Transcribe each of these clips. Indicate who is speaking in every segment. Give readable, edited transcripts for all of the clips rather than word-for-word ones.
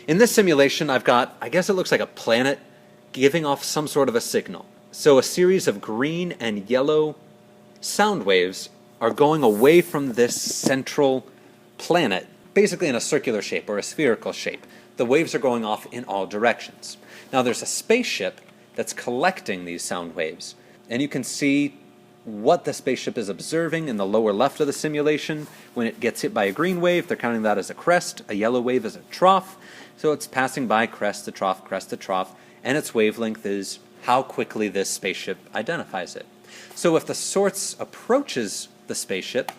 Speaker 1: In this simulation, I've got, I guess it looks like a planet giving off some sort of a signal. So a series of green and yellow sound waves are going away from this central planet, basically in a circular shape or a spherical shape. The waves are going off in all directions. Now there's a spaceship that's collecting these sound waves, and you can see what the spaceship is observing in the lower left of the simulation. When it gets hit by a green wave, they're counting that as a crest, a yellow wave as a trough, so it's passing by crest to trough, and its wavelength is how quickly this spaceship identifies it. So if the source approaches the spaceship,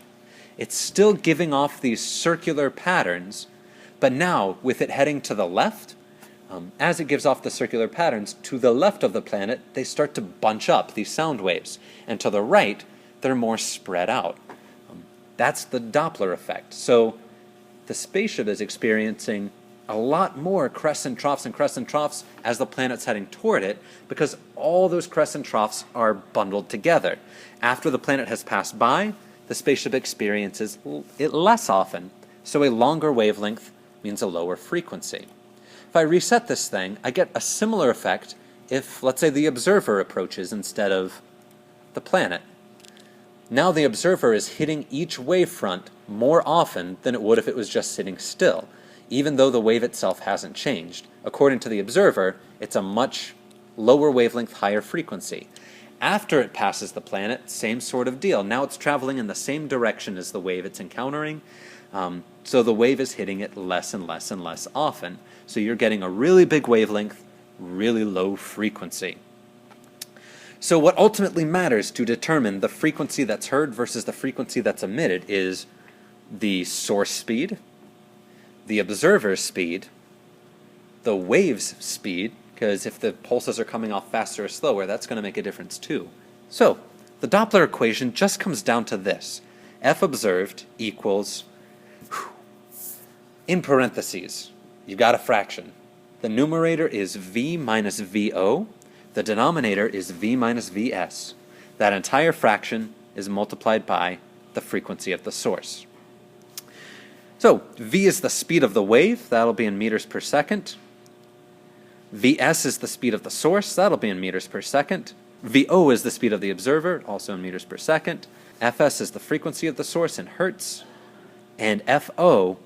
Speaker 1: it's still giving off these circular patterns, but now with it heading to the left, as it gives off the circular patterns, to the left of the planet, they start to bunch up, these sound waves. And to the right, they're more spread out. That's the Doppler effect. So the spaceship is experiencing a lot more crests and troughs as the planet's heading toward it, because all those crests and troughs are bundled together. After the planet has passed by, the spaceship experiences it less often. So a longer wavelength means a lower frequency. If I reset this thing, I get a similar effect if, let's say, the observer approaches instead of the planet. Now the observer is hitting each wavefront more often than it would if it was just sitting still, even though the wave itself hasn't changed. According to the observer, it's a much lower wavelength, higher frequency. After it passes the planet, same sort of deal. Now it's traveling in the same direction as the wave it's encountering, so the wave is hitting it less and less and less often. So you're getting a really big wavelength, really low frequency. So what ultimately matters to determine the frequency that's heard versus the frequency that's emitted is the source speed, the observer's speed, the wave's speed, because if the pulses are coming off faster or slower, that's going to make a difference too. So the Doppler equation just comes down to this. F observed equals, in parentheses, you've got a fraction. The numerator is V minus VO. The denominator is V minus Vs. That entire fraction is multiplied by the frequency of the source. So V is the speed of the wave. That'll be in meters per second. Vs is the speed of the source. That'll be in meters per second. VO is the speed of the observer, also in meters per second. Fs is the frequency of the source in hertz. And FO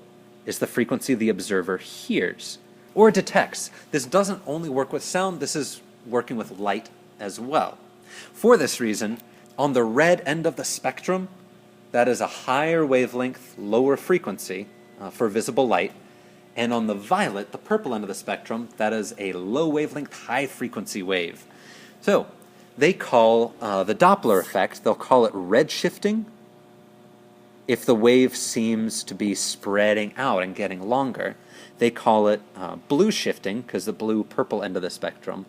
Speaker 1: is the frequency the observer hears or detects. This doesn't only work with sound, this is working with light as well. For this reason, on the red end of the spectrum, that is a higher wavelength, lower frequency for visible light, and on the violet, the purple end of the spectrum, that is a low wavelength, high frequency wave. So they call the Doppler effect, they'll call it redshifting if the wave seems to be spreading out and getting longer. They call it blue shifting, because the blue-purple end of the spectrum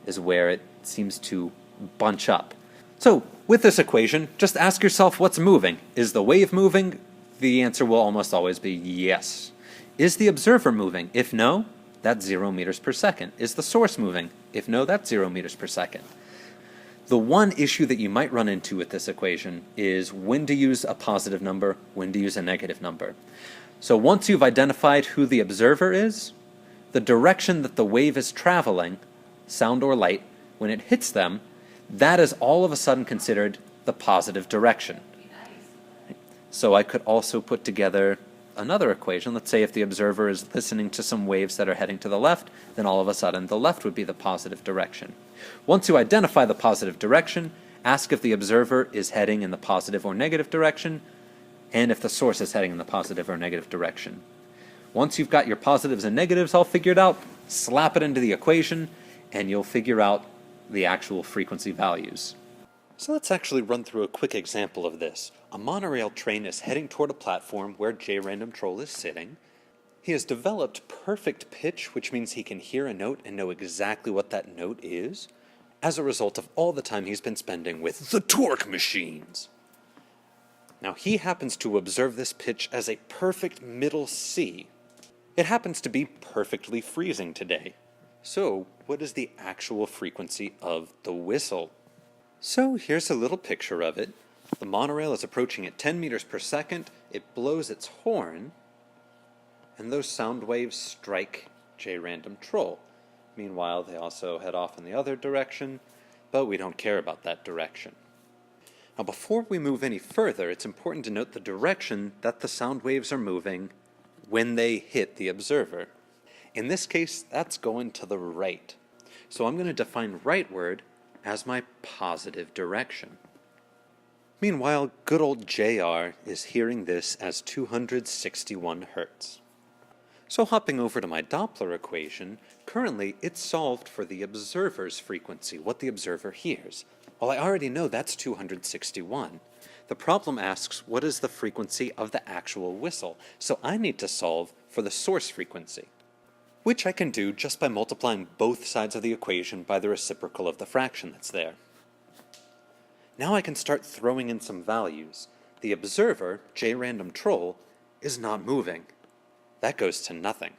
Speaker 1: is where it seems to bunch up. So with this equation, just ask yourself what's moving. Is the wave moving? The answer will almost always be yes. Is the observer moving? If no, that's 0 meters per second. Is the source moving? If no, that's 0 meters per second. The one issue that you might run into with this equation is when to use a positive number, when to use a negative number. So once you've identified who the observer is, the direction that the wave is traveling, sound or light, when it hits them, that is all of a sudden considered the positive direction. So I could also put together another equation. Let's say if the observer is listening to some waves that are heading to the left, then all of a sudden the left would be the positive direction. Once you identify the positive direction, ask if the observer is heading in the positive or negative direction, and if the source is heading in the positive or negative direction. Once you've got your positives and negatives all figured out, slap it into the equation, and you'll figure out the actual frequency values. So let's actually run through a quick example of this. A monorail train is heading toward a platform where J-Random Troll is sitting. He has developed perfect pitch, which means he can hear a note and know exactly what that note is, as a result of all the time he's been spending with the torque machines. Now he happens to observe this pitch as a perfect middle C. It happens to be perfectly freezing today. So what is the actual frequency of the whistle? So here's a little picture of it. The monorail is approaching at 10 meters per second. It blows its horn, and those sound waves strike J-random troll. Meanwhile, they also head off in the other direction, but we don't care about that direction. Now, before we move any further, it's important to note the direction that the sound waves are moving when they hit the observer. In this case, that's going to the right. So I'm going to define rightward as my positive direction. Meanwhile, good old JR is hearing this as 261 Hertz. So hopping over to my Doppler equation, currently it's solved for the observer's frequency, what the observer hears. Well, I already know that's 261. The problem asks what is the frequency of the actual whistle, so I need to solve for the source frequency, which I can do just by multiplying both sides of the equation by the reciprocal of the fraction that's there. Now I can start throwing in some values. The observer, J-random troll, is not moving. That goes to nothing.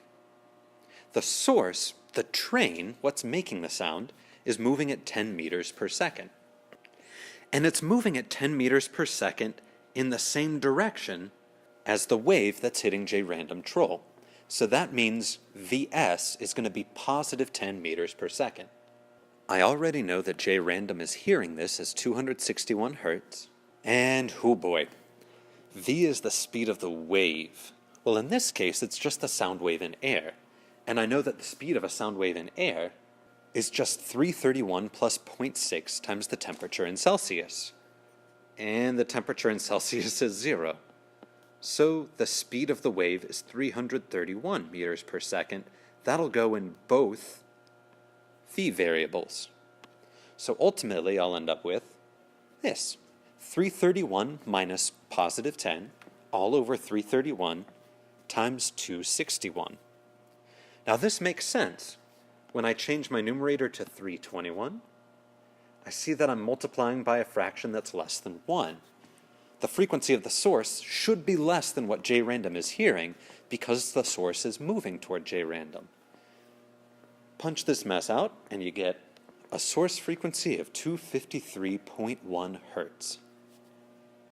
Speaker 1: The source, the train, what's making the sound, is moving at 10 meters per second. And it's moving at 10 meters per second in the same direction as the wave that's hitting J-random troll. So that means Vs is going to be positive 10 meters per second. I already know that J-random is hearing this as 261 Hertz. And, oh boy, V is the speed of the wave. Well, in this case, it's just a sound wave in air. And I know that the speed of a sound wave in air is just 331 plus 0.6 times the temperature in Celsius. And the temperature in Celsius is 0. So the speed of the wave is 331 meters per second. That'll go in both V variables. So ultimately, I'll end up with this. 331 minus positive 10 all over 331 times 261. Now this makes sense. When I change my numerator to 321, I see that I'm multiplying by a fraction that's less than 1. The frequency of the source should be less than what J-random is hearing because the source is moving toward J-random. Punch this mess out and you get a source frequency of 253.1 Hertz.